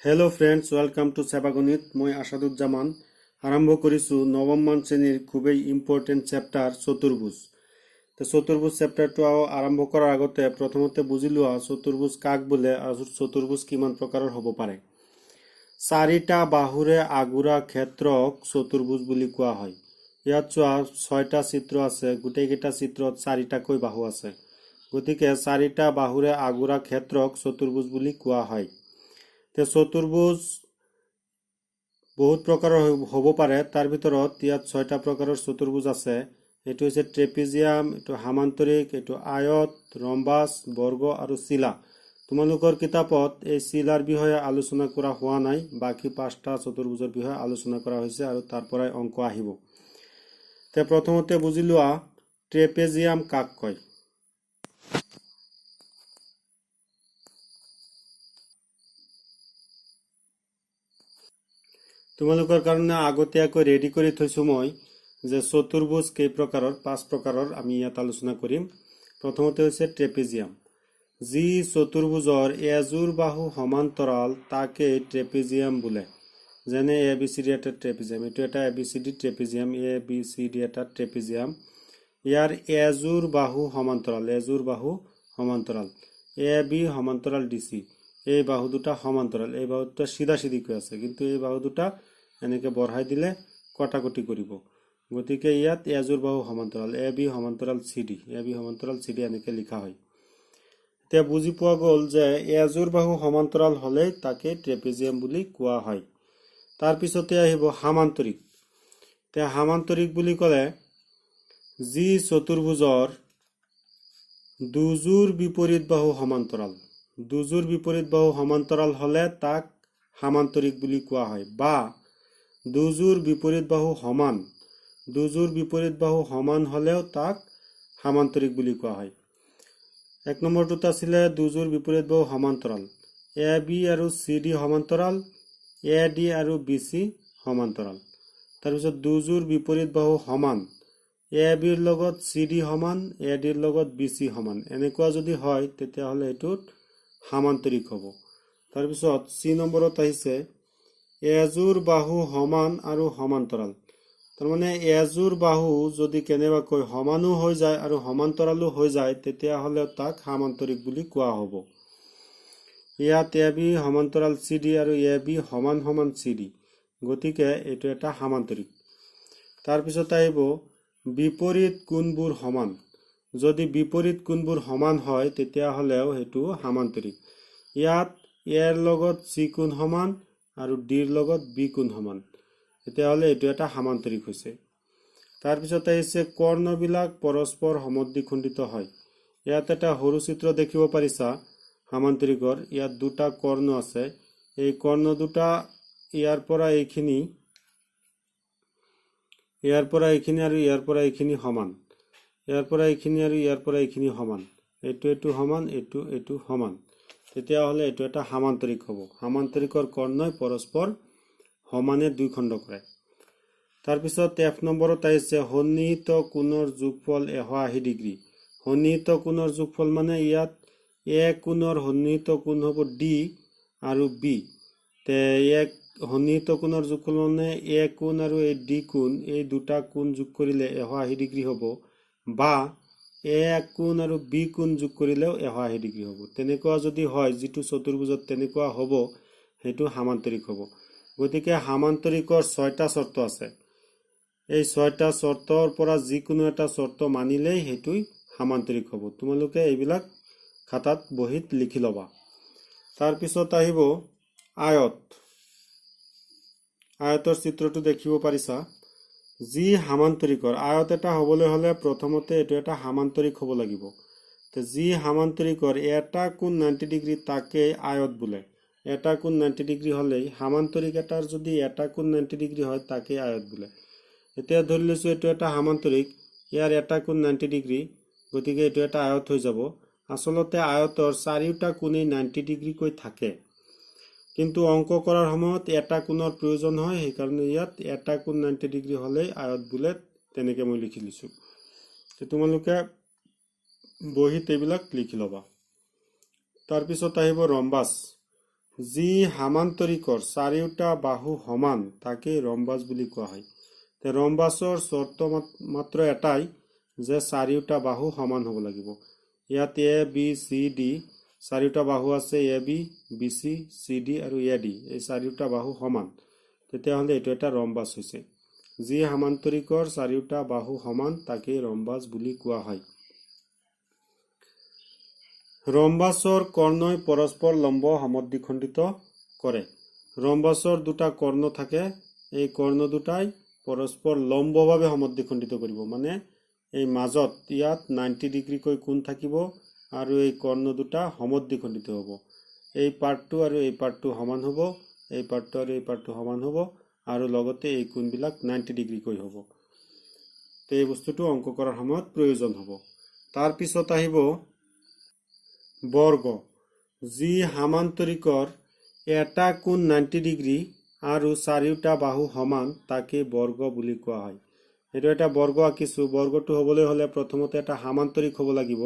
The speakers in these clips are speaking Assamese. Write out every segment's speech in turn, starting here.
Hello friends, welcome to Sevaganit. मैं आसादुज्जामान आरम्भ करिछु नवम मान श्रेणीर खूबই इम्पोर्टेंट चैप्टार चतुर्भुज। तो चतुर्भुज चैप्टारটো आरम्भ करार आगते प्रथमते बुझि लोৱা चतुर्भुज काक बोले और चतुर्भुज किमान प्रकाৰৰ হ'ব পাৰে। চাৰিটা বাহুৰে আগুৰা ক্ষেত্ৰক চতুৰ্ভুজ বুলি কোৱা হয়। ইয়াত চোৱা 6টা চিত্ৰ আছে, গোটেইকেইটা চিত্ৰত 4টাকৈ বাহু আছে, গতিকে 4টা বাহুৰে আগুৰা ক্ষেত্ৰক চতুৰ্ভুজ বুলি কোৱা হয়। চতুৰ্ভুজ বহুত প্ৰকাৰৰ হ'ব পাৰে, তাৰ ভিতৰত ইয়াত 6টা প্ৰকাৰৰ চতুৰ্ভুজ আছে। এইটো হৈছে ট্ৰেপিজিয়াম, এইটো সামান্তৰিক, এইটো আয়ত, ৰম্বাস, বৰ্গ আৰু চিলা। তোমালোকৰ কিতাপত এই চিলাৰ বিষয়ে আলোচনা কৰা হোৱা নাই, বাকি 5টা চতুৰ্ভুজৰ বিষয়ে আলোচনা কৰা হৈছে আৰু তাৰ পৰাই অংক আহিব। তে প্ৰথমতে বুজি লোৱা ট্ৰেপিজিয়াম কাক কয়। তোমালোকৰ কাৰণে আগতীয়াকৈ ৰেডি কৰি থৈছো মই যে চতুৰ্ভুজ কেই প্ৰকাৰৰ, 5 প্ৰকাৰৰ আমি ইয়াত আলোচনা কৰিম। প্ৰথমতে হৈছে ট্ৰেপিজিয়াম। যি চতুৰ্ভুজৰ এযোৰ বাহু সমান্তৰাল তাকে ট্ৰেপিজিয়াম বোলে। যেনে এ বি চি ডি এটা ট্ৰেপিজিয়াম, এইটো এটা A B C D trapezium, A B C D এটা ট্ৰেপিজিয়াম। ইয়াৰ এযোৰ বাহু সমান্তৰাল, এযোৰ বাহু সমান্তৰাল, এ বি সমান্তৰাল ডি চি। এই বাহু দুটা সমান্তৰাল, এই বাহু দুটা সিধা সিধিকৈ আছে, কিন্তু এই বাহু দুটা এনেকে বঢ়াই দিলে কটাকটি কৰিব। গতিকে ইয়াত এযোৰ বাহু সমান্তৰাল, এ বি সমান্তৰাল চি ডি, এ বি সমান্তৰাল চি ডি এনেকে লিখা হয়। এতিয়া বুজি পোৱা গ'ল যে এযোৰ বাহু সমান্তৰাল হলে তাকে ট্ৰেপিজিয়াম বুলি কোৱা হয়। তাৰপিছতে আহিব সামান্তৰিক। এতিয়া সামান্তৰিক বুলি ক'লে যি চতুৰ্ভুজৰ দুযোৰ বিপৰীত বাহু সমান্তৰাল, দুযোৰ বিপৰীত বাহু সমান্তৰাল হলে তাক সামান্তৰিক বুলি কোৱা হয়, বা দুযোৰ বিপৰীত বাহু সমান, দুযোৰ বিপৰীত বাহু সমান হলেও তাক সামান্তৰিক বুলি কোৱা হয়। এক নম্বৰটোত আছিলে দুযোৰ বিপৰীত বাহু সমান্তৰাল, এ বি আৰু চি ডি সমান্তৰাল, এ ডি আৰু বি চি সমান্তৰাল। তাৰপিছত দুযোৰ বিপৰীত বাহু সমান, এ বিৰ লগত চি ডি সমান, এ ডিৰ লগত বি চি সমান। এনেকুৱা যদি হয় তেতিয়াহ'লে এইটোত সামান্তৰিক হ'ব। তাৰপিছত চি নম্বৰত আহিছে এযোৰ বাহু সমান আৰু সমান্তৰাল। তাৰমানে এযোৰ বাহু যদি কেনেবাকৈ সমানো হৈ যায় আৰু সমান্তৰালো হৈ যায় তেতিয়াহ'লে তাক সামান্তৰিক বুলি কোৱা হ'ব। ইয়াত এ বি সমান্তৰাল চি ডি আৰু এ বি সমান সমান চি ডি, গতিকে এইটো এটা সামান্তৰিক। তাৰপিছত আহিব বিপৰীত কোণবোৰ সমান। যদি বিপৰীত কোণবোৰ সমান হয় তেতিয়াহ'লেও সেইটো সামান্তৰিক। ইয়াত এৰ লগত চি কোণ সমান আৰু ডিৰ লগত বি কোণ সমান, তেতিয়াহ'লে এইটো এটা সামান্তৰিক হৈছে। তাৰপিছত আহিছে কৰ্ণবিলাক পৰস্পৰ সমদ্বিখণ্ডিত হয়। ইয়াত এটা সৰু চিত্ৰ দেখিব পাৰিছা সামান্তৰিকৰ। ইয়াত দুটা কৰ্ণ আছে, এই কৰ্ণ দুটা ইয়াৰ পৰা এইখিনি, ইয়াৰ পৰা এইখিনি আৰু ইয়াৰ পৰা এইখিনি সমান, ইয়াৰ পৰা এইখিনি আৰু ইয়াৰ পৰা এইখিনি সমান, এইটো সমান, এইটো সমান, তেতিয়াহ'লে এইটো এটা সামান্তৰিক হ'ব। সামান্তৰিকৰ কৰ্ণই পৰস্পৰ সমানে দুই খণ্ড কৰে। তাৰপিছত এফ নম্বৰত আহিছে সন্নিহিত কোণৰ যোগফল 180 ডিগ্ৰী। সন্নিহিত কোণৰ যোগফল মানে ইয়াত এ কোণৰ সন্নিহিত কোণ হ'ব ডি আৰু বি। তে এক সন্নিহিত কোণৰ যোগফল মানে এ কোণ আৰু এই ডি কোণ, এই দুটা কোণ যোগ কৰিলে 180 ডিগ্ৰী হ'ব, বা এ কোণ আৰু বি কোণ যোগ কৰিলেও 180 ডিগ্ৰী হ'ব। তেনেকুৱা যদি হয়, যিটো চতুৰ্ভুজত তেনেকুৱা হ'ব, সেইটো সামান্তৰিক হ'ব। গতিকে সামান্তৰিকৰ 6টা চৰ্ত আছে। এই 6টা চৰ্তৰ পৰা যিকোনো এটা চৰ্ত মানিলেই সেইটোই সামান্তৰিক হ'ব। তোমালোকে এইবিলাক খাতাত বহীত লিখি ল'বা। তাৰপিছত আহিব আয়ত। আয়তৰ চিত্ৰটো দেখিব পাৰিছা। যি সামান্তৰিকৰ, আয়ত এটা হ'বলৈ হ'লে প্ৰথমতে এইটো এটা সামান্তৰিক হ'ব লাগিব। যি সামান্তৰিকৰ এটা কোণ 90 ডিগ্ৰী তাকে আয়ত বোলে। এটা কোণ 90 ডিগ্ৰী হ'লেই সামান্তৰিক এটাৰ যদি এটা কোণ 90 ডিগ্ৰী হয় তাকে আয়ত বোলে। এতিয়া ধৰি লৈছো এইটো এটা সামান্তৰিক, ইয়াৰ এটা কোণ 90 ডিগ্ৰী, গতিকে এইটো এটা আয়ত হৈ যাব। আচলতে আয়তৰ চাৰিওটা কোণেই 90 ডিগ্ৰীকৈ থাকে, কিন্তু অংক কৰাৰ সময়ত এটা কোণৰ প্ৰয়োজন হয়, সেইকাৰণে ইয়াত এটা কোণ 90 ডিগ্ৰী হ'লেই আয়ত বোলে, তেনেকে মই লিখি লৈছো। তোমালোকে বহীত এইবিলাক লিখি ল'বা। তাৰপিছত আহিব ৰম্বাস। যি সামান্তৰিকৰ চাৰিওটা বাহু সমান তাকেই ৰম্বাস বুলি কোৱা হয়। ৰম্বাসৰ চৰ্ত মাত্ৰ এটাই যে চাৰিওটা বাহু সমান হ'ব লাগিব। ইয়াত এ বি চি ডি চাৰিওটা বাহু আছে, A B, B C, C D আৰু এ ডি, এই চাৰিওটা বাহু সমান, তেতিয়াহ'লে এইটো এটা ৰম্বাস হৈছে। যি সামান্তৰিকৰ চাৰিওটা বাহু সমান তাকেই ৰম্বাস বুলি কোৱা হয়। ৰম্বাসৰ কৰ্ণই পৰস্পৰ লম্ব সমদ্বিখণ্ডিত কৰে। ৰম্বাসৰ দুটা কৰ্ণ থাকে, এই কৰ্ণ দুটাই পৰস্পৰ লম্বভাৱে সমদ্বিখণ্ডিত কৰিব, মানে এই মাজত ইয়াত 90 ডিগ্ৰীকৈ কোণ থাকিব আৰু এই কৰ্ণ দুটা সমদ্বিখণ্ডিত হ'ব। এই পাৰ্টটো আৰু এই পাৰ্টটো সমান হ'ব, এই পাৰ্টটো আৰু এই পাৰ্টটো সমান হ'ব, আৰু লগতে এই কোণবিলাক 90 ডিগ্ৰীকৈ হ'ব। এই বস্তুটো অংক কৰাৰ সময়ত প্ৰয়োজন হ'ব। তাৰপিছত আহিব বৰ্গ। যি সামান্তৰিকৰ এটা কোণ 90 ডিগ্ৰী আৰু চাৰিওটা বাহু সমান তাকে বৰ্গ বুলি কোৱা হয়। এইটো এটা বৰ্গ আঁকিছো। বৰ্গটো হ'বলৈ হ'লে প্ৰথমতে এটা সামান্তৰিক হ'ব লাগিব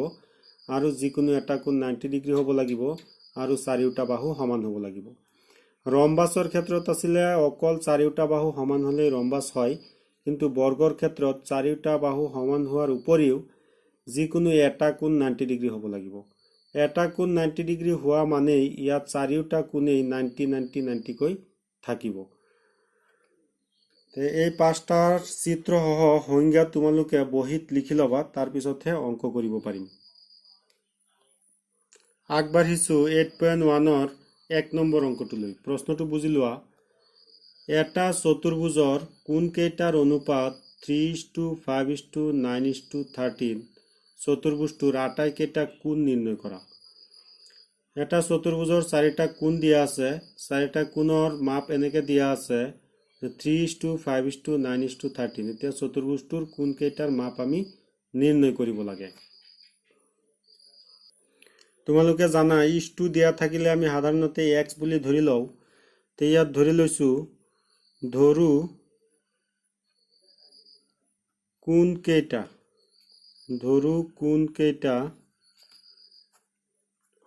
আৰু যিকোনো এটা কোণ 90 ডিগ্ৰী হ'ব লাগিব আৰু চাৰিওটা বাহু সমান হ'ব লাগিব। ৰম্বাসৰ ক্ষেত্ৰত আছিলে অকল চাৰিওটা বাহু সমান হ'লেই ৰম্বাস হয়, কিন্তু বৰ্গৰ ক্ষেত্ৰত চাৰিওটা বাহু সমান হোৱাৰ উপৰিও যিকোনো এটা কোণ 90 ডিগ্ৰী হ'ব লাগিব। এটা কোণ 90 ডিগ্ৰী হোৱা মানেই ইয়াত চাৰিওটা কোণেই 90 কৈ থাকিব। এই পাঁচটাৰ চিত্ৰসহ সংজ্ঞা তোমালোকে বহীত লিখি ল'বা, তাৰপিছতহে অংক কৰিব পাৰিম। আগবাঢ়িছো 8.1ৰ 1 নম্বৰ অংকটোলৈ। প্ৰশ্নটো বুজি লোৱা। এটা চতুৰ্ভুজৰ কোণকেইটাৰ অনুপাত 3:5:9:13। চতুৰ্ভুজটোৰ আটাইকেইটা কোণ নিৰ্ণয় কৰা। এটা চতুৰ্ভুজৰ চাৰিটা কোণ দিয়া আছে, চাৰিটা কোণৰ মাপ এনেকে দিয়া আছে 3:5:9:13। এতিয়া চতুৰ্ভুজটোৰ কোণকেইটাৰ মাপ আমি নিৰ্ণয় কৰিব লাগে। তোমালোকে জানা ইছটো দিয়া থাকিলে আমি সাধাৰণতে x বুলি ধৰি লওঁ। তে ইয়াত ধৰি লৈছো, ধৰু কোণকেইটা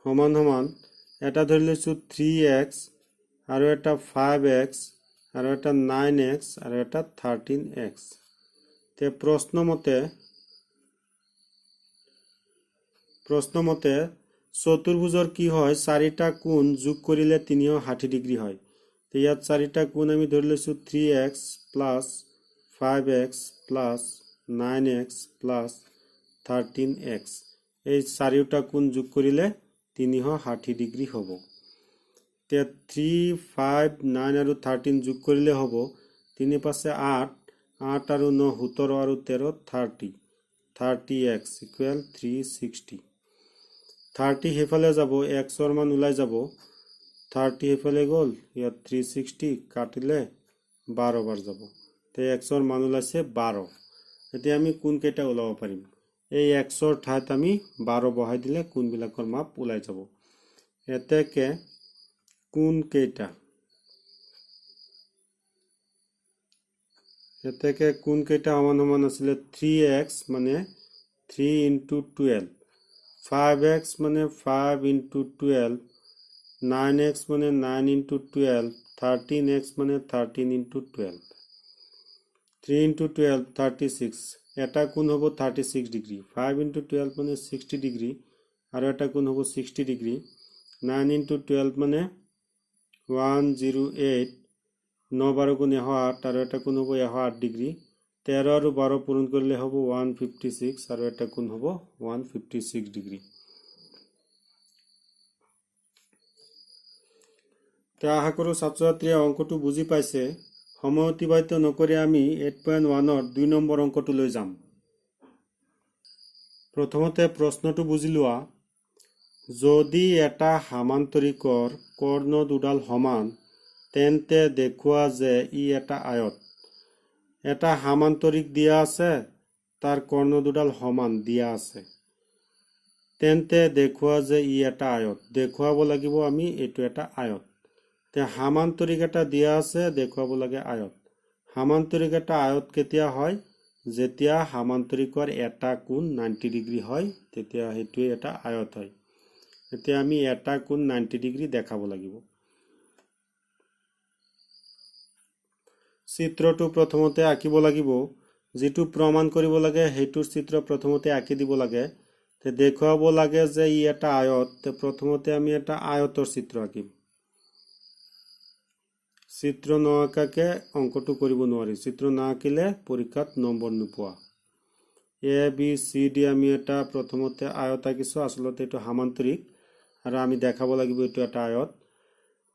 সমান সমান। এটা ধৰি লৈছো 3x আৰু এটা 5x আৰু এটা 9x আৰু এটা 13x। তে প্ৰশ্নমতে চতুৰ্ভুজৰ কি হয়, চাৰিটা কোণ যোগ কৰিলে 360 ডিগ্ৰী হয়। তে ইয়াত চাৰিটা কোণ আমি ধৰি লৈছো 3x plus 5x plus 9x plus 13x। এই চাৰিওটা কোণ যোগ কৰিলে 360 ডিগ্ৰী হ'ব। তে 3, 5, 9 আৰু 13 যোগ কৰিলে হ'ব 3 × 5 = 8, 8 আৰু 9 17 আৰু 13 30, 30x = 360। 30 সেইফালে যাব, xৰ মান ওলাই যাব, 30 সেইফালে গ'ল, ইয়াত 360 কাটিলে 12 বাৰ যাব। তে xৰ মান ওলাইছে 12। এতিয়া আমি কোণকেইটা ওলাব পাৰিম। এই xৰ ঠাইত আমি 12 বহাই দিলে কোণবিলাকৰ মাপ ওলাই যাব। এতেকে কোণকেইটা সমান সমান আছিলে 3x মানে 3 × 12, 5x মানে 5 × 12, 9x মানে 9 × 12, 13x মানে 13 × 12। 3 × 12 36, এটা কোণ হ'ব 36 ডিগ্ৰী। 5 × 12 মানে 60 ডিগ্ৰী আৰু এটা কোণ হ'ব 60 ডিগ্ৰী। 9 × 12 মানে 108, 9 × 12 = 108 আৰু এটা কোণ হ'ব 108 ডিগ্ৰী। 13 আৰু 12 পূৰণ কৰিলে হ'ব 156 আৰু এটা কোণ হ'ব 156 ডিগ্ৰী। আশা কৰোঁ ছাত্ৰ ছাত্ৰীয়ে অংকটো বুজি পাইছে। সময় অতিবাহিত নকৰি আমি 8.1ৰ 2 নম্বৰ অংকটোলৈ যাম। প্ৰথমতে প্ৰশ্নটো বুজি লোৱা। যদি এটা সামান্তৰিকৰ কৰ্ণ দুডাল সমান, তেন্তে দেখুৱা যে ই এটা আয়ত। এটা সামান্তৰিক দিয়া আছে, তাৰ কৰ্ণ দুডাল সমান দিয়া আছে, তেন্তে দেখুৱা যে ই এটা আয়ত। দেখুৱাব লাগিব আমি এইটো এটা আয়ত। তে সামান্তৰিক এটা দিয়া আছে, দেখুৱাব লাগে আয়ত। সামান্তৰিক এটা আয়ত কেতিয়া হয়, যেতিয়া সামান্তৰিকৰ এটা কোণ 90 ডিগ্ৰী হয়, তেতিয়া সেইটোৱে এটা আয়ত হয়। এতিয়া আমি এটা কোণ 90 ডিগ্ৰী দেখাব লাগিব। চিত্ৰটো প্ৰথমতে আঁকিব লাগিব যেটো প্ৰমাণ কৰিব লাগে হেতুৰ চিত্ৰ প্ৰথমতে আঁকি দিব লাগে তে দেখুৱাব লাগে যে ই এটা আয়ত তে প্ৰথমতে আমি এটা আয়তৰ চিত্ৰ আঁকিম চিত্ৰ নআঁকাকে অংকটো কৰিব নোৱাৰি চিত্ৰ না আঁকিলে পৰীক্ষাত নম্বৰ নোপোৱা এ বি সি ডি আমি এটা প্ৰথমতে আয়ত আঁকিছো আসলতে এটো সামান্তৰিক আৰু আমি দেখাব লাগিব এটো এটা আয়ত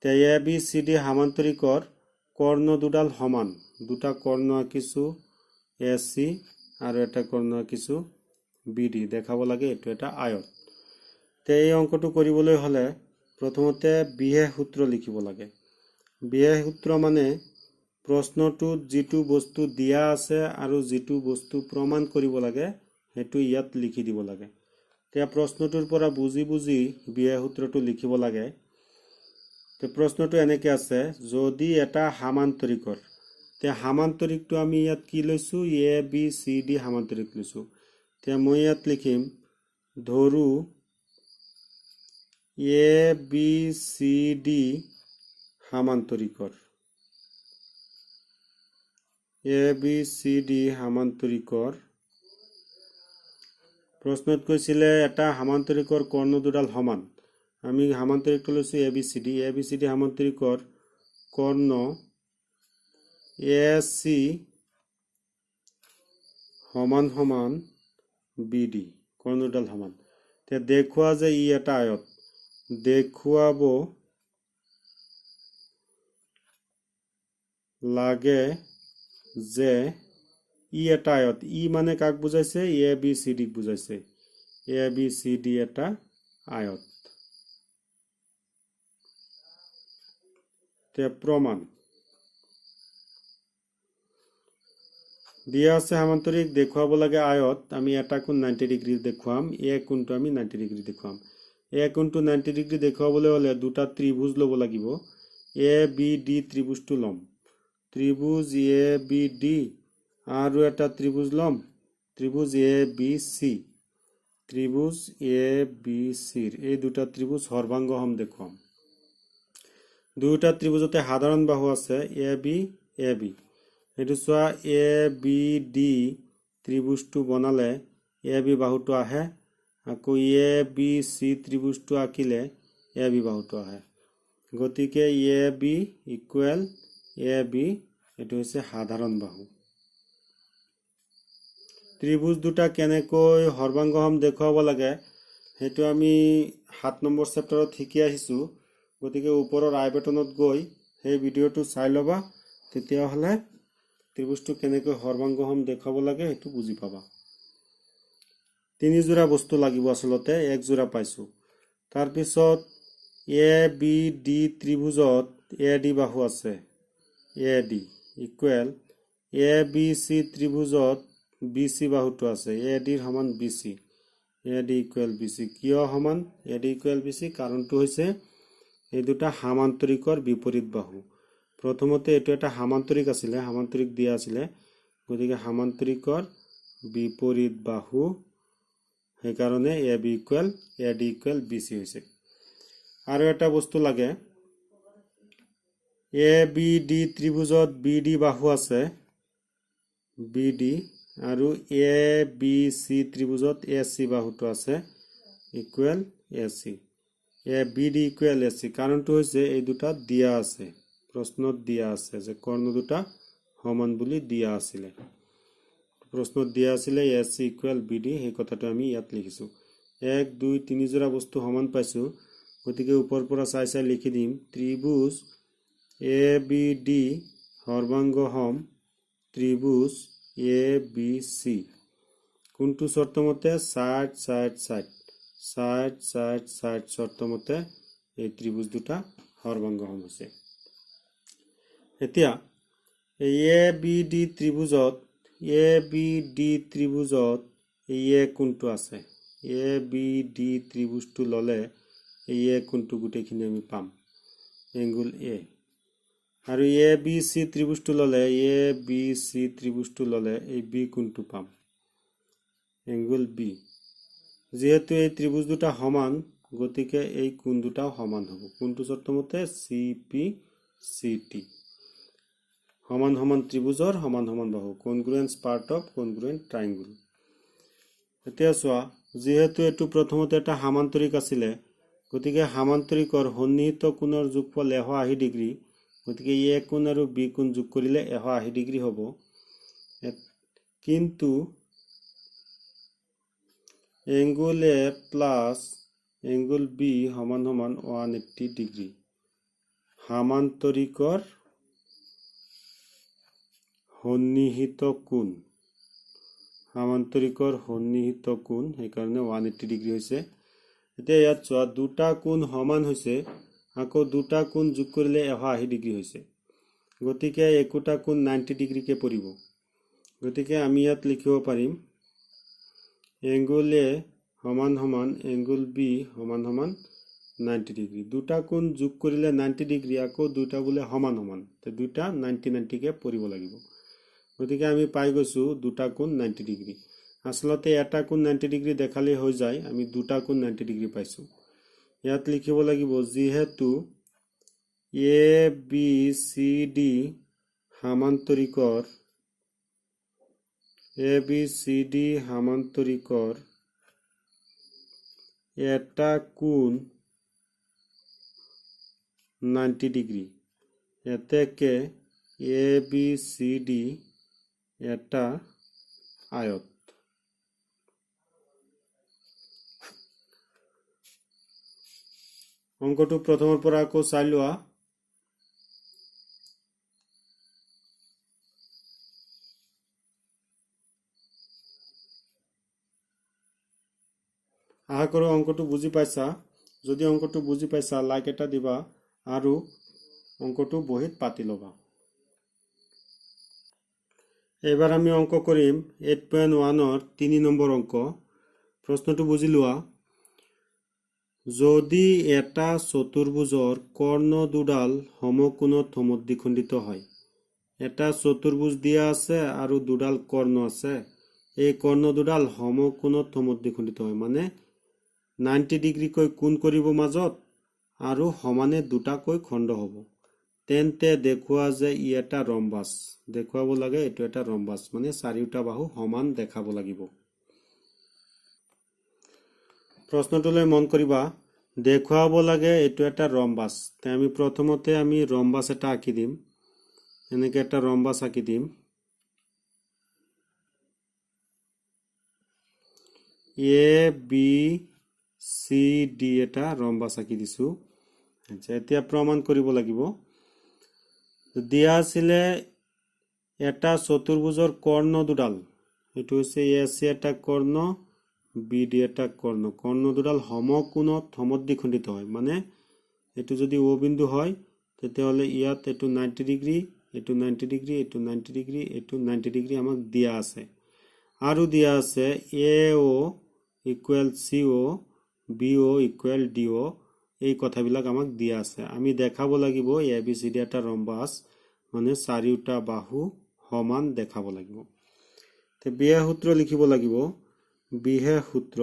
তে এ বি সি ডি সামান্তৰিকৰ কৰ্ণ দুডাল সমান দুটা কৰ্ণ আঁকিছো এ সি আৰু এটা কৰ্ণ আঁকিছো বি ডি দেখাব লাগে এটো এটা আয়ত তে এই অংকটো কৰিবলৈ হলে প্ৰথমতে বিহে সূত্ৰ লিখিব লাগে বিহে সূত্ৰ মানে প্ৰশ্নটোত যেটো বস্তু দিয়া আছে আৰু যেটো বস্তু প্ৰমাণ কৰিব লাগে হেতু ইয়াত লিখি দিব লাগে তে প্ৰশ্নটোৰ পৰা বুজি বুজি বিহে সূত্ৰটো লিখিব লাগে তে প্ৰশ্নটো এনেকে আছে যদি এটা সামান্তৰিকৰ তে সামান্তৰিকটো আমি ইয়াত কি লৈছো এ বি সি ডি সামান্তৰিক লৈছো তে মই ইয়াত লিখিম ধৰু এ বি সি ডি সামান্তৰিকৰ এ বি সি ডি সামান্তৰিকৰ প্ৰশ্নত কৈছিলে এটা সামান্তৰিকৰ কৰ্ণ দুডাল সমান আমি সামান্তৰিকটো লৈছো এ B C D সামান্তৰিকৰ Karna A C সমান সমান বি ডি কৰ্ণ দুডাল সমান তে দেখুৱা যে ই এটা আয়ত দেখুৱাব লাগে যে ই এটা আয়ত ই মানে কাক বুজাইছে এ বি সি ডি বুজাইছে এ বি সি ডি এটা আয়ত তে প্ৰমাণ দিয়া আছে সামান্তৰিক দেখুৱাব লাগে আয়ত আমি এটা কোণ 90 ডিগ্ৰী দেখুৱাম এ কোণটো আমি 90 ডিগ্ৰী দেখুৱাম এ কোণটো 90 ডিগ্ৰী দেখুৱাবলৈ হলে দুটা ত্ৰিভুজ লব লাগিব এ বি ডি ত্ৰিভুজটো লম ত্ৰিভুজ এ বি ডি আৰু এটা ত্ৰিভুজ লম ত্ৰিভুজ এ বি সি ত্ৰিভুজ এ বি সি এই দুটা ত্ৰিভুজ সৰ্বাংগসম দেখুৱাম দুটা ত্ৰিভুজতে সাধাৰণ বাহু আছে এ বি এটো চোৱা এ বি ডি ত্ৰিভুজটো বনালে এ বি বাহুটো আহে আকৌ এ বি সি ত্ৰিভুজটো আঁকিলে এ বি বাহুটো আহে গতিকে এ বি ইকুৱেল এ বি এটো হৈছে সাধাৰণ বাহু ত্ৰিভুজ দুটা কেনেকৈ সৰ্বাংগসম দেখুৱাব লাগে হেতু আমি 7 নম্বৰ চেপ্টাৰত শিকি আহিছো গতিকে ওপৰৰ আই বাটনত গৈ সেই ভিডিওটো চাই লবা তেতিয়া হলে ত্ৰিভুজটো কেনেকৈ সৰ্বাংগসম দেখুৱাব লাগে হেতু বুজি পাবা তিনি জোৰা বস্তু লাগিব আসলতে এক জোৰা পাইছো তাৰ পিছত এ বি ডি ত্ৰিভুজত এ ডি বাহু আছে A D equal A B C ত্ৰিভুজত বি সি বাহুটো আছে এ ডিৰ সমান B C A D equal B C কিয় সমান A D equal B C কাৰণটো হৈছে এই দুটা সামান্তৰিকৰ বিপৰীত বাহু প্ৰথমতে এটো এটা সামান্তৰিক আছিল সামান্তৰিক দিয়া আছিল গতিকে সামান্তৰিকৰ বিপৰীত বাহু সেই কাৰণে A B equal A D equal B C হৈছে আৰু এটা বস্তু লাগে এ বি ডি ত্ৰিভুজত বি ডি বাহু আছে বি ডি আৰু এ বি সি ত্ৰিভুজত এ সি বাহুটো আছে equal A C A B D equal A C কাৰণটো হৈছে এই দুটা দিয়া আছে প্ৰশ্নত দিয়া আছে যে কৰ্ণ দুটা সমান বুলি দিয়া আছিল প্ৰশ্নত দিয়া আছিল A C equal B D এই কথাটো আমি ইয়াত লিখিছো 1 2 3 জোৰা বস্তু সমান পাইছো গতিকে ওপৰ পৰা চাই চাই লিখি দিম ত্ৰিভুজ এ বি ডি সৰ্বাংগসম ত্ৰিভুজ এ বি সি কোনটো শৰ্তমতে 60 60 60 60 60 60 শৰ্তমতে এই ত্ৰিভুজ দুটা সৰ্বাংগসম হৈছে এতিয়া এ বি ডি ত্ৰিভুজত এ কোনটো আছে এ বি ডি ত্ৰিভুজটো ললে এই এ কোনটো গুটেখিনি আমি পাম এংগল এ আৰু এ বি সি ত্ৰিভুজটো ললে এই বি কোনটো পাম এংগল বি যেহেতু এই ত্ৰিভুজ দুটা সমান গতিকে এই কোণ দুটাও সমান হ'ব কোনটো শৰ্তমতে চি পি সি টি সমান সমান ত্ৰিভুজৰ সমান সমান বাহু, কনগ্ৰুৱেন্স পাৰ্ট অফ কনগ্ৰুৱেন্ট ট্ৰাইংগল। এতিয়া চোৱা, যিহেতু এইটো প্ৰথমতে এটা সামান্তৰিক আছিলে, গতিকে সামান্তৰিকৰ সন্নিহিত কোণৰ যোগফল 180 ডিগ্ৰী, গতিকে এ কোণ আৰু বি কোণ যোগ কৰিলে 180 ডিগ্ৰী হ'ব। কিন্তু angle A plus angle B সমান সমান 180 ডিগ্ৰী। সামান্তৰিকৰ সন্নিহিত কোণ, সামান্তৰিকৰ সন্নিহিত কোণ, সেইকাৰণে 180 ডিগ্ৰী হৈছে। এতিয়া ইয়াত চোৱা, দুটা কোণ সমান হৈছে, আকৌ দুটা কোণ যোগ কৰিলে 180 ডিগ্ৰী হৈছে, গতিকে একোটা কোণ 90 ডিগ্ৰীকে পৰিব। গতিকে আমি ইয়াত লিখিব পাৰিম এংগুল এ সমান সমান এংগুল বি সমান সমান 90 ডিগ্ৰী। দুটা কোণ যোগ কৰিলে 90 ডিগ্ৰী, আকৌ দুটা বোলে সমান সমান, দুটা 90-90কে পৰিব লাগিব। গতিকে আমি পাই গৈছোঁ দুটা কোণ 90 ডিগ্ৰী। আচলতে এটা কোণ 90 ডিগ্ৰী দেখালেই হৈ যায়, আমি দুটা কোণ 90 ডিগ্ৰী পাইছোঁ। ইয়াত লিখিব লাগিব যিহেতু এ বি চি ডি সামান্তৰিকৰ এটা কোণ 90 ডিগ্ৰী, এতেকে এ বি চি ডি এটা আয়ত। অংকটো প্ৰথমৰ পৰা আকৌ চাই লোৱা। আশা কৰোঁ অংকটো বুজি পাইছা। যদি অংকটো বুজি পাইছা, লাইক এটা দিবা আৰু অংকটো বহীত পাতি ল'বা। এবাৰ আমি অংক কৰিম 8.1-ৰ 3 নম্বৰ অংক। প্ৰশ্নটো বুজি লোৱা। যদি এটা চতুৰ্ভুজৰ কৰ্ণ দুডাল সমকোণত সমদ্বিখণ্ডিত হয়, এটা চতুৰ্ভুজ দিয়া আছে আৰু দুডাল কৰ্ণ আছে, এই কৰ্ণ দুডাল সমকোণত সমদ্বিখণ্ডিত হয়, মানে 90 ডিগ্ৰীকৈ কোণ কৰিব মাজত আৰু সমানে দুটাকৈ খণ্ড হ'ব, তেন্তে দেখুওৱা যে ই এটা ৰম্বাস। দেখুৱাব লাগে এইটো এটা ৰম্বাস, মানে চাৰিওটা বাহু সমান দেখাব লাগিব। প্ৰশ্নটোলৈ মন কৰিবা, দেখুৱাব লাগে এইটো এটা ৰম্বাস। আমি প্ৰথমতে আমি ৰম্বাস এটা আঁকি দিম, এনেকৈ এটা ৰম্বাস আঁকি দিম। এ বি চি ডি এটা ৰম্বাস আঁকি দিছোঁ। আচ্ছা, এতিয়া প্ৰমাণ কৰিব লাগিব। দিয়া আছিলে এটা চতুৰ্ভুজৰ কৰ্ণ দুডাল, এইটো হৈছে এ চি এটা কৰ্ণ, বি ডি এটা কৰ্ণ, কৰ্ণ দুডাল সমকোণত সমদ্বিখণ্ডিত হয়, মানে এইটো যদি অ বিন্দু হয় তেতিয়াহ'লে ইয়াত এইটো 90 ডিগ্ৰী, এইটো 90 ডিগ্ৰী, এইটো 90 ডিগ্ৰী, এইটো 90 ডিগ্ৰী আমাক দিয়া আছে। আৰু দিয়া আছে এ অ ইকুৱেল চি অ, বি অ ইকুৱেল ডি অ, এই কথাবিলাক আমাক দিয়া আছে। আমি দেখাব লাগিব এ বি চি ডি এটা ৰম্বাস, মানে চাৰিওটা বাহু সমান দেখাব লাগিব। বিশেষ সূত্ৰ লিখিব লাগিব। বিশেষ সূত্ৰ,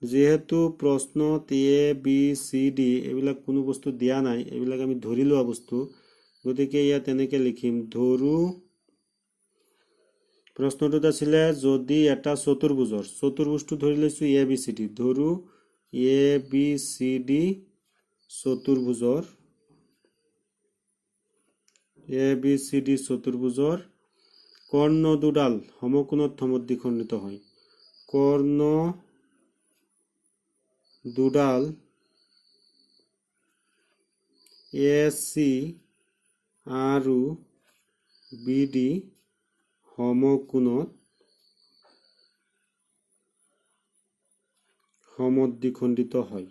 যিহেতু প্ৰশ্নত এ বি চি ডি এইবিলাক কোনো বস্তু দিয়া নাই, এইবিলাক আমি ধৰি লোৱা বস্তু, গতিকে ইয়াত এনেকৈ লিখিম ধৰো। প্ৰশ্নটোত আছিলে যদি এটা চতুৰ্ভুজটো ধৰি লৈছো এ বি চি ডি, ধৰো এ বি চি ডি চতুৰ্ভুজৰ কৰ্ণ দুডাল সমকোণত সমদ্বিখণ্ডিত হয়, কৰ্ণ দুডাল এ চি আৰু বি ডি সমকোণত সমদ্বিখণ্ডিত হয়।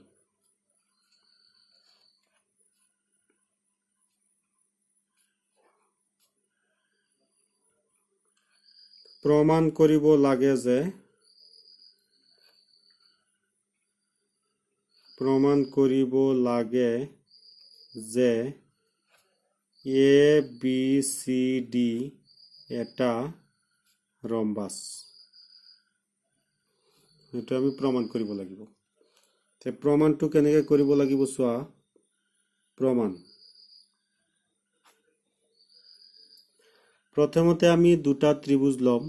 প্ৰমাণ কৰিব লাগে যে এ বি চি ডি এটা ৰম্বাস। এইটো আমি প্ৰমাণ কৰিব লাগিব। প্ৰমাণটো কেনেকৈ কৰিব লাগিব চোৱা। প্ৰমাণ প্ৰথমতে আমি দুটা ত্ৰিভুজ ল'ম,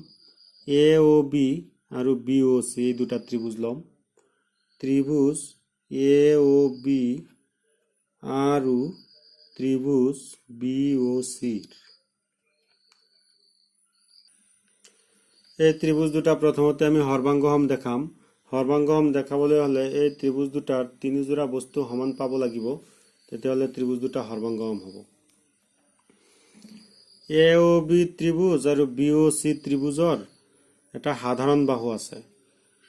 এ ও বি আৰু বি ও চি, এই দুটা ত্ৰিভুজ ল'ম। ত্ৰিভুজ এ ও বি আৰু ত্ৰিভুজ বি ও চি। এই ত্ৰিভুজ দুটা প্ৰথমতে আমি সৰ্বাংগসম দেখাম। সৰ্বাংগসম দেখাবলৈ হ'লে এই ত্ৰিভুজ দুটাৰ তিনিযোৰা বস্তু সমান পাব লাগিব, তেতিয়াহ'লে ত্ৰিভুজ দুটা সৰ্বাংগসম হ'ব। এ ও বি ত্ৰিভুজ আৰু বি ও চি ত্ৰিভুজৰ এটা সাধাৰণ বাহু আছে,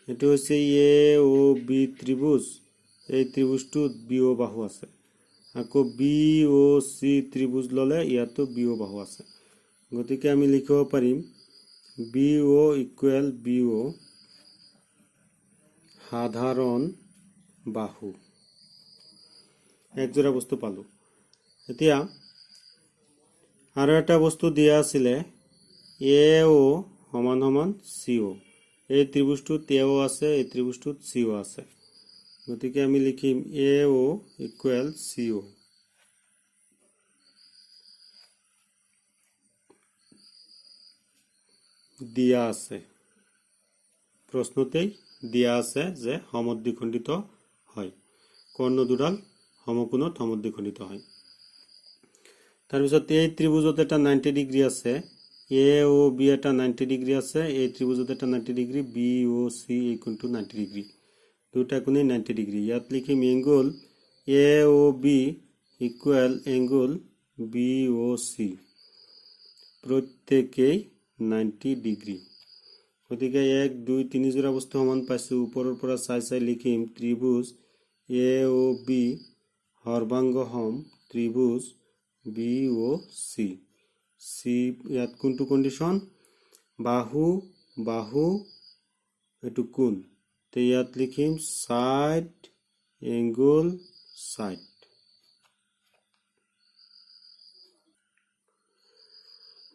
এইটো হৈছে এ ও বি ত্ৰিভুজ। এই ত্ৰিভুজটোত বি ও বাহু আছে। আকৌ বি ও চি ত্ৰিভুজ ল'লে ইয়াতো বি ও বাহু আছে। গতিকে আমি লিখিব পাৰিম বি ও ইকুৱেল বি ও সাধাৰণ বাহু। একযোৰা বস্তু পালো। এতিয়া আৰু এটা বস্তু দিয়া আছিলে এ ও সমান সমান চি ও। এই ত্ৰিভুজটোত এ ও আছে, এই ত্ৰিভুজটোত চি ও আছে। গতিকে আমি লিখিম এ ও ইকুৱেল চি ও। দিয়া আছে, প্ৰশ্নতেই দিয়া আছে যে সমদ্বিখণ্ডিত হয়, কৰ্ণ দুডাল সমকোণত সমদ্বিখণ্ডিত হয়। তাৰপিছত এই ত্ৰিভুজত এটা 90 ডিগ্ৰী আছে, এ ও বি এটা 90 ডিগ্ৰী আছে, এই ত্ৰিভুজত এটা 90 ডিগ্ৰী, বি ও চি এই কোণটো 90 ডিগ্ৰী, দুটা কোণেই 90 ডিগ্ৰী। ইয়াত লিখিম angle A O B equal angle B O C, প্ৰত্যেকেই 90 ডিগ্ৰী। গতিকে 1 2 3 যোৰা বস্তু সমান পাইছো। ওপৰৰ পৰা চাই চাই লিখিম ত্ৰিভুজ এ O B সৰ্বাংগসম ত্ৰিভুজ B O C. C ইয়াত কোনটো কণ্ডিশ্যন? বাহু বাহু এইটো কোণ, তে ইয়াত লিখিম সাইড এংগল সাইড।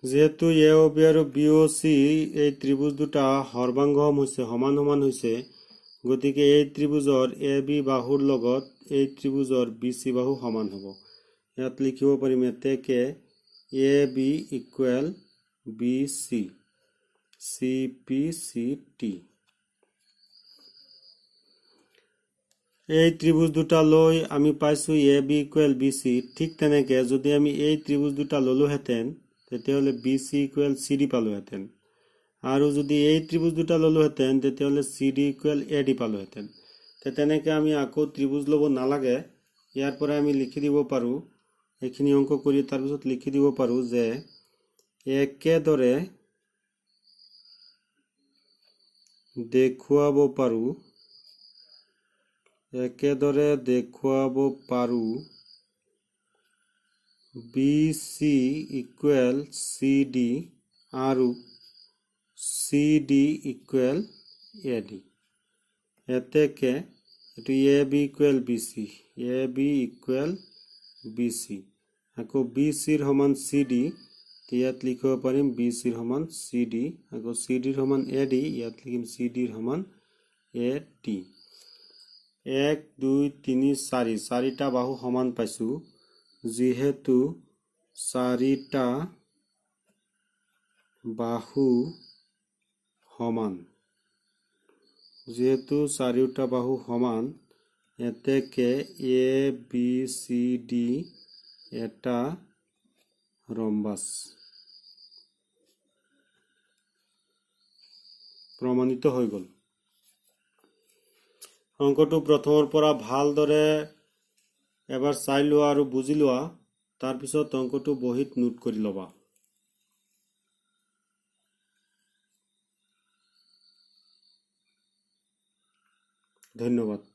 যেহেতু এ ও বি আৰু বি ও চি এই ত্ৰিভুজ দুটা সৰ্বাংগসম হৈছে, সমান সমান হৈছে, গতিকে এই ত্ৰিভুজৰ এ বি বাহুৰ লগত এই ত্ৰিভুজৰ বি চি বাহু সমান হ'ব। ইয়াত লিখিব পাৰিম এতেকে A B equal B C, C P C T. এই ত্ৰিভুজ দুটা লৈ আমি পাইছো A B equal B C. ঠিক তেনেকে যদি আমি এই ত্ৰিভুজ দুটা ললোহেঁতেন তেতিয়াহ'লে B C equal C D পালোহেঁতেন, আৰু যদি এই ত্ৰিভুজ দুটা ললোহেঁতেন তেতিয়াহ'লে C D equal A D পালোহেঁতেন। তেনেকে আমি আকৌ ত্ৰিভুজ ল'ব নালাগে, ইয়াৰ পৰা আমি লিখি দিব পাৰোঁ, এইখিনি অংক কৰি তাৰপিছত লিখি দিব পাৰোঁ যে একেদৰে দেখুৱাব পাৰোঁ B C equal C D আৰু C D equal A D. এতেকে এইটো A B equal B C, A B equal B C, আকৌ বি চিৰ সমান চি ডি, ইয়াত লিখিব পাৰিম বি চিৰ সমান চি ডি, আকৌ চি ডিৰ সমান এ ডি, ইয়াত লিখিম চি ডিৰ সমান এ ডি। 1 2 3 4 চাৰিটা বাহু সমান পাইছো। যিহেতু চাৰিটা বাহু সমান, যেহেতু চাৰিটা বাহু সমান, এতেকে এ বি চি ডি এটা ৰম্বাস প্ৰমাণিত হৈ গ'ল। অংকটো প্ৰথমৰ পৰা ভালদৰে এবাৰ চাই লোৱা আৰু বুজি লোৱা, তাৰপিছত অংকটো বহীত নোট কৰি ল'বা। ধন্যবাদ।